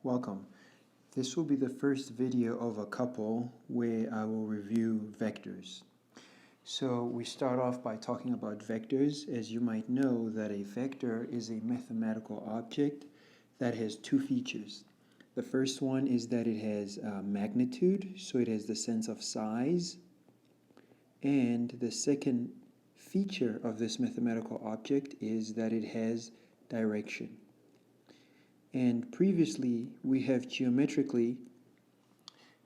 Welcome. This will be the first video of a couple where I will review vectors. So we start off by talking about vectors. As you might know, that a vector is a mathematical object that has two features. The first one is that it has magnitude, so it has the sense of size. And the second feature of this mathematical object is that it has direction. And previously, we have geometrically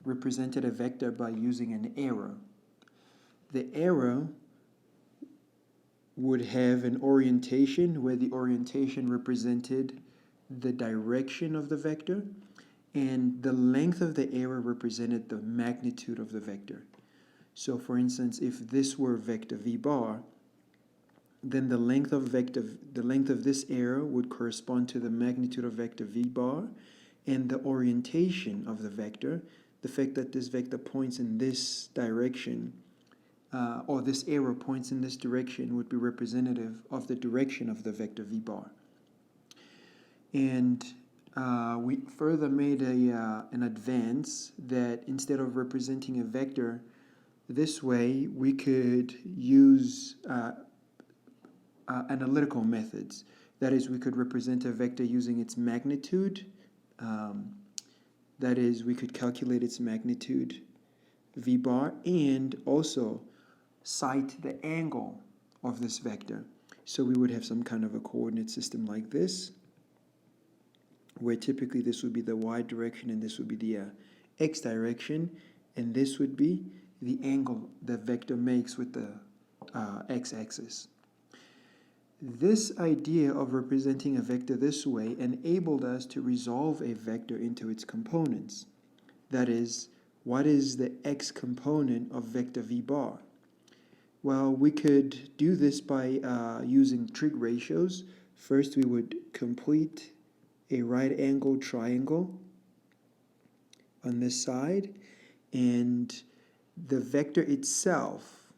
represented a vector by using an arrow. The arrow would have an orientation where the orientation represented the direction of the vector, and the length of the arrow represented the magnitude of the vector. So for instance, if this were vector v bar, then the length of this arrow would correspond to the magnitude of vector v bar, and the orientation of the vector, the fact that this vector points in this direction, or this arrow points in this direction, would be representative of the direction of the vector v bar. And we further made an advance that instead of representing a vector this way, we could use analytical methods. That is, we could represent a vector using its magnitude. That is, we could calculate its magnitude v bar and also cite the angle of this vector. So we would have some kind of a coordinate system like this, where typically this would be the y direction and this would be the x direction, and this would be the angle the vector makes with the x-axis. This idea of representing a vector this way enabled us to resolve a vector into its components. That is, what is the x component of vector v bar? Well, we could do this by using trig ratios. First, we would complete a right-angled triangle on this side, and the vector itself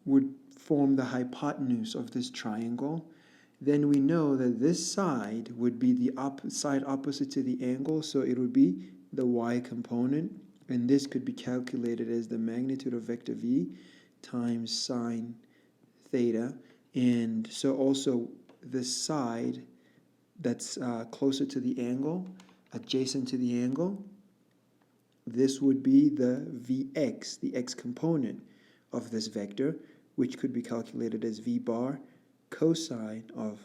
would form the hypotenuse of this triangle. Then we know that this side would be the side opposite to the angle, so it would be the y component, and this could be calculated as the magnitude of vector v times sine theta. And so also this side that's closer to the angle, adjacent to the angle, this would be the vx, the x component of this vector, which could be calculated as v bar cosine of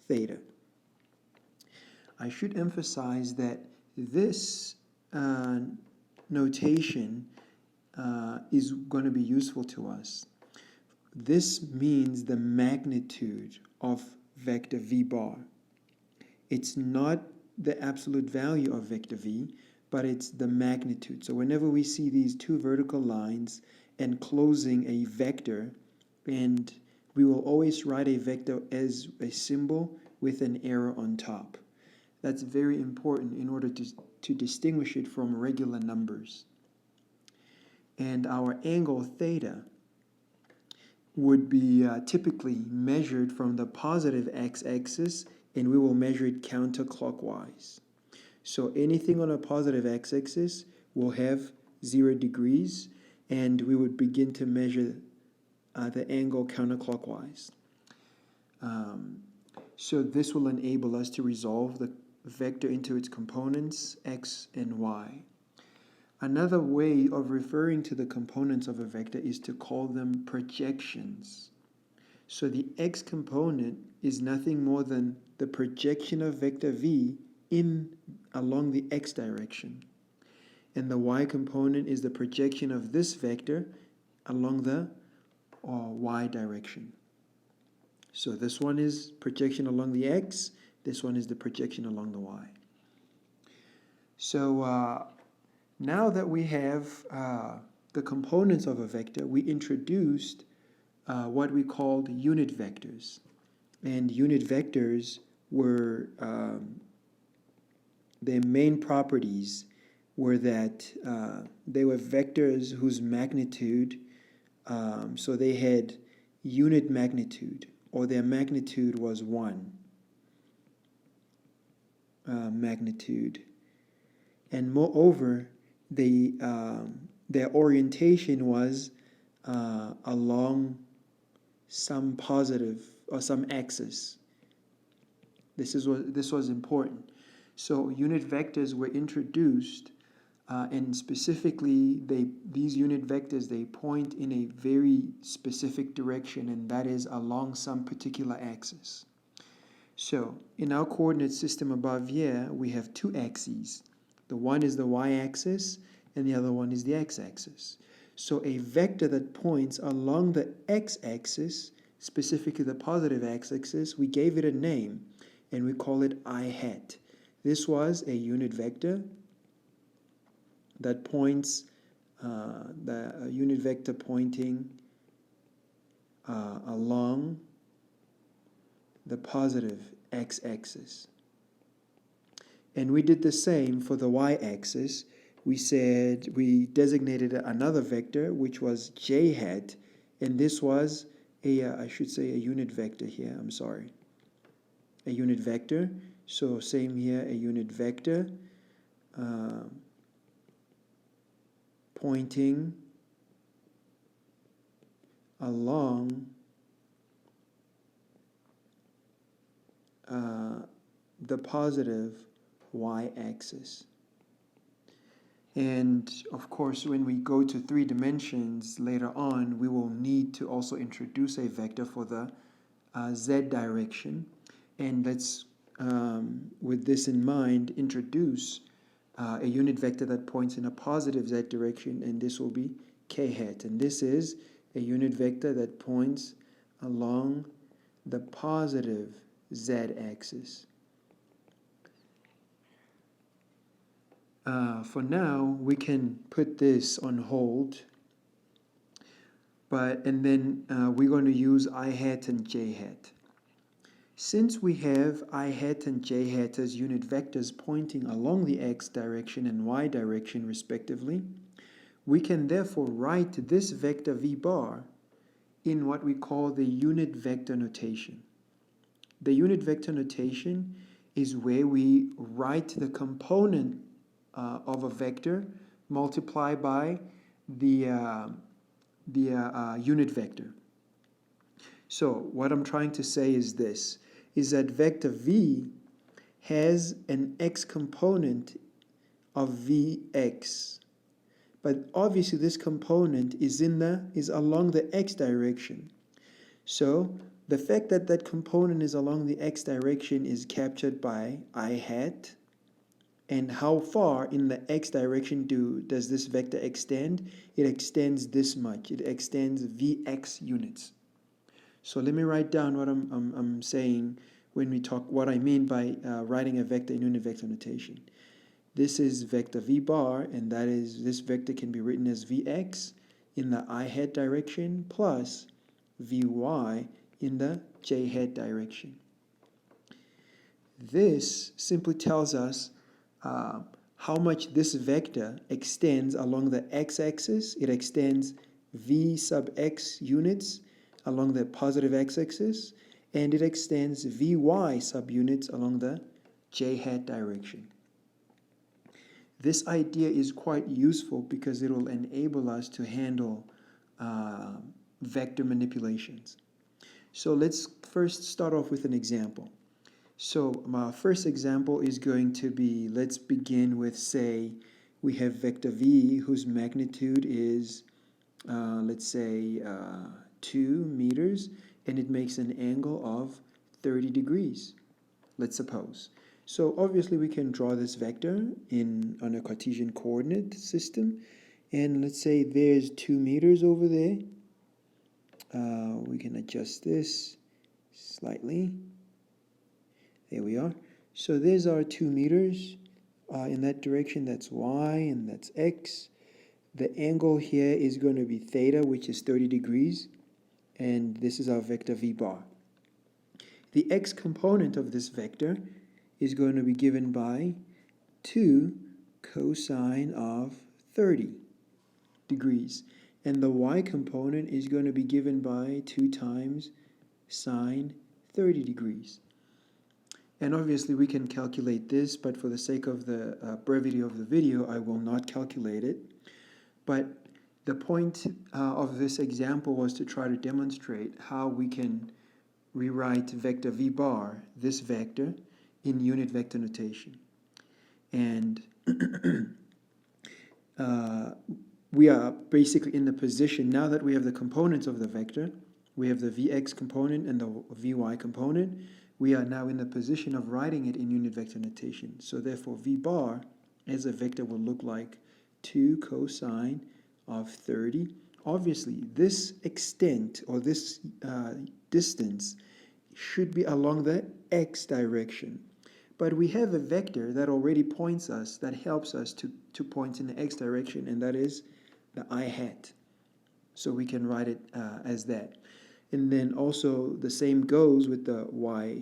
theta. I should emphasize that this notation is going to be useful to us. This means the magnitude of vector v bar. It's not the absolute value of vector v, but it's the magnitude. So whenever we see these two vertical lines enclosing a vector, and we will always write a vector as a symbol with an arrow on top. That's very important in order to distinguish it from regular numbers. And our angle theta would be typically measured from the positive x-axis, and we will measure it counterclockwise. So anything on a positive x-axis will have 0 degrees, and we would begin to measure the angle counterclockwise. So this will enable us to resolve the vector into its components, x and y. Another way of referring to the components of a vector is to call them projections. So the x component is nothing more than the projection of vector v along the x direction. And the y component is the projection of this vector along the y direction. So this one is projection along the x, this one is the projection along the y. So now that we have the components of a vector, we introduced what we called unit vectors. And unit vectors were, their main properties were that they were vectors whose magnitude, so they had unit magnitude, or their magnitude was 1. Magnitude and moreover, their orientation was along some positive or some axis. This was important. So unit vectors were introduced, and specifically, these unit vectors, they point in a very specific direction, and that is along some particular axis. So in our coordinate system above here, we have two axes. The one is the y-axis, and the other one is the x-axis. So a vector that points along the x-axis, specifically the positive x-axis, we gave it a name, and we call it I hat. This was a unit vector that points, the unit vector pointing along the positive x-axis. And we did the same for the y-axis. We designated another vector, which was j hat, and this was I should say a unit vector here, I'm sorry. A unit vector, so same here, a unit vector pointing along the positive y-axis. And of course, when we go to 3 dimensions later on, we will need to also introduce a vector for the z direction. And let's, with this in mind, introduce a unit vector that points in a positive z direction, and this will be k hat. And this is a unit vector that points along the positive z-axis. For now, we can put this on hold, and then we're going to use I hat and j hat. Since we have I hat and j hat as unit vectors pointing along the x direction and y direction respectively, we can therefore write this vector v bar in what we call the unit vector notation. The unit vector notation is where we write the component of a vector multiplied by the unit vector. So what I'm trying to say is this, is that vector v has an x component of vx. But obviously this component is along the x direction. So the fact that that component is along the x direction is captured by I hat. And how far in the x direction does this vector extend? It extends this much. It extends vx units. So let me write down what I'm saying when we talk, what I mean by writing a vector in unit vector notation. This is vector v bar, and that is, this vector can be written as vx in the I hat direction plus vy in the j hat direction. This simply tells us how much this vector extends along the x-axis. It extends v sub x units along the positive x-axis, and it extends vy subunits along the j hat direction. This idea is quite useful because it will enable us to handle vector manipulations. So let's first start off with an example. So my first example is going to be, let's begin with, say, we have vector v whose magnitude is, let's say, 2 meters, and it makes an angle of 30 degrees, let's suppose. So obviously we can draw this vector on a Cartesian coordinate system, and let's say there's 2 meters over there. We can adjust this slightly. There we are. So there's our 2 meters in that direction. That's y and that's x. The angle here is going to be theta, which is 30 degrees. And this is our vector v bar. The x component of this vector is going to be given by 2 cosine of 30 degrees. And the y component is going to be given by 2 times sine 30 degrees. And obviously we can calculate this, but for the sake of the brevity of the video, I will not calculate it. But the point of this example was to try to demonstrate how we can rewrite vector v bar, this vector, in unit vector notation. And we are basically in the position, now that we have the components of the vector, we have the vx component and the vy component, we are now in the position of writing it in unit vector notation. So therefore v bar as a vector will look like 2 cosine of 30. Obviously this extent or this distance should be along the x direction. But we have a vector that already points us, that helps us to point in the x direction, and that is the I hat. So we can write it as that. And then also the same goes with the y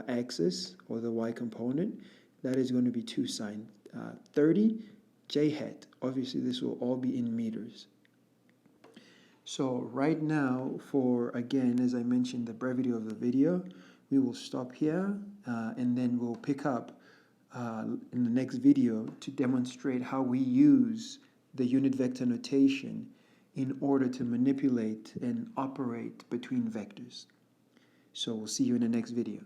axis or the y component. That is going to be 2 sine 30 j hat. Obviously this will all be in meters. So right now, for again, as I mentioned, the brevity of the video, we will stop here and then we'll pick up in the next video to demonstrate how we use the unit vector notation in order to manipulate and operate between vectors. So we'll see you in the next video.